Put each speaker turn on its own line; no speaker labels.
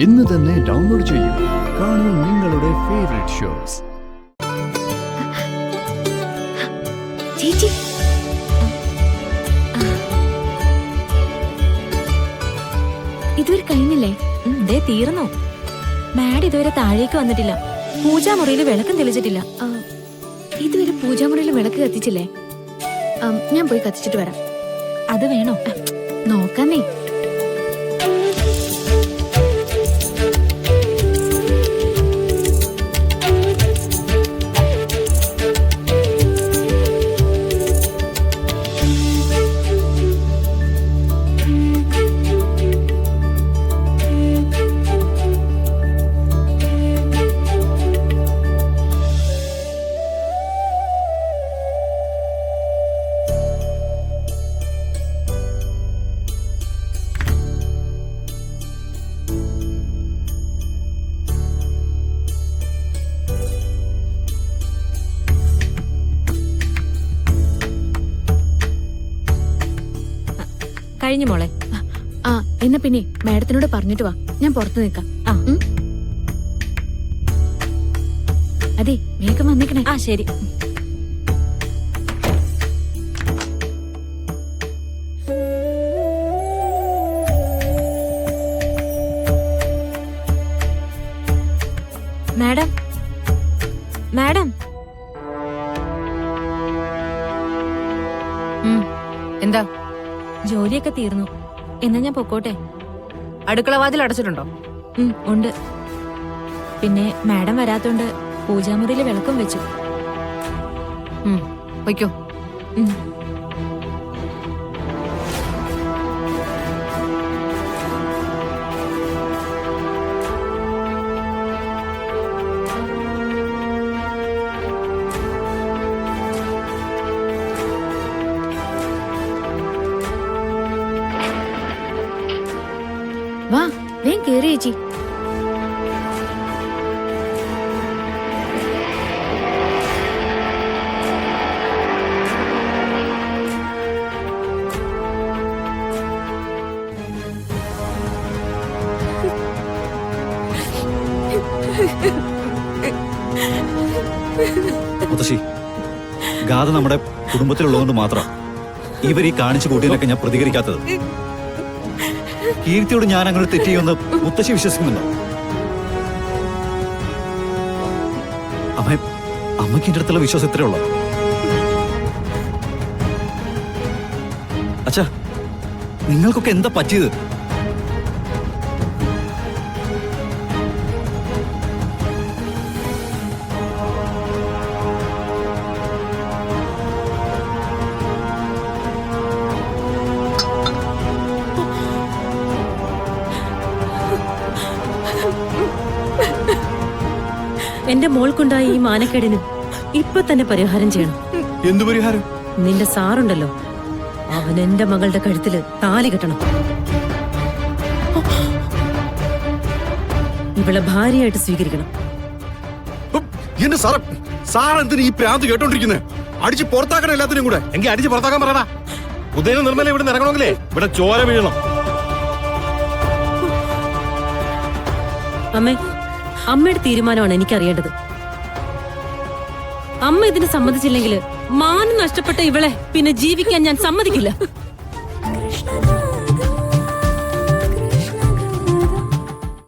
ഇന്ന് തന്നെ ഡൗൺലോഡ് ചെയ്യൂ. കാണൂ നിങ്ങളുടെ ഫേവറേറ്റ് ഷോസ്.
ചേച്ചി ഇതുവരെ കഴിഞ്ഞില്ലേ?
തീർന്നു. മാഡ് ഇതുവരെ താഴേക്ക് വന്നിട്ടില്ല. പൂജാമുറിയിൽ വിളക്കം തെളിച്ചിട്ടില്ല.
ഇതുവരെ പൂജാമുറിയിൽ വിളക്ക് കത്തിച്ചില്ലേ? ഞാൻ പോയി കത്തിച്ചിട്ട് വരാം.
അത് വേണോ?
നോക്കാന്നേ.
കഴിഞ്ഞു മോളെ.
എന്നാ പിന്നെ മാഡത്തിനോട് പറഞ്ഞിട്ട് വാ, ഞാൻ പുറത്ത് നിൽക്കാം. അതെ, വേഗം വന്നിക്കണേ.
ശരി. Madam, madam.
എന്താ?
ജോലിയൊക്കെ തീർന്നു. എന്നാ ഞാൻ പൊക്കോട്ടെ?
അടുക്കള വാതിൽ അടച്ചിട്ടുണ്ടോ?
ഉണ്ട്. പിന്നെ മാഡം വരാത്തോണ്ട് പൂജാമുറിയിൽ വിളക്കും വെച്ചു.
വയ്ക്കോ.
വാ, വേഗം കേറി ചേച്ചി.
മുത്തശ്ശി, ഗാഥ നമ്മുടെ കുടുംബത്തിലുള്ളതുകൊണ്ട് മാത്രം ഇവർ ഈ കാണിച്ചു കൂട്ടിയതിനൊക്കെ ഞാൻ പ്രതികരിക്കാത്തത്. കീർത്തിയോട് ഞാൻ അങ്ങനെ തെറ്റ് ചെയ്യുമെന്ന് മുത്തശ്ശി വിശ്വസിക്കുന്നുണ്ടോ? അമ്മയ്ക്ക് എന്റെ അടുത്തുള്ള വിശ്വാസം ഇത്രേ ഉള്ളൂ. അച്ഛാ, നിങ്ങൾക്കൊക്കെ എന്താ പറ്റിയത്?
എന്റെ മോൾക്കുണ്ടായ ഈ മാനക്കേടിന് ഇപ്പൊ തന്നെ പരിഹാരം ചെയ്യണം.
എന്തു പരിഹാരം?
നിന്റെ സാറുണ്ടല്ലോ, അവൻ എന്റെ മകളുടെ കഴുത്തില് താലി കെട്ടണം. ഇവളെ ഭാര്യയായിട്ട് സ്വീകരിക്കണം.
എന്റെ സാർ എന്തിനാ ഈ പ്രാന്ത് കേട്ടോണ്ടിരിക്കുന്നത്? അടിച്ച് പുറത്താക്കണം എല്ലാത്തിനും കൂടെ.
എങ്കിൽ അടിച്ച് പുറത്താക്കാൻ പറയടാ. ഉദയന നിർമ്മല ഇവിടെ ഇറങ്ങണമെങ്കിലേ ഇവിടെ ചോര വീഴണം.
അമ്മയുടെ തീരുമാനമാണ് എനിക്കറിയേണ്ടത്. അമ്മ ഇതിന് സമ്മതിച്ചില്ലെങ്കിൽ മാനം നഷ്ടപ്പെട്ട ഇവളെ പിന്നെ ജീവിക്കാൻ ഞാൻ സമ്മതിക്കില്ല.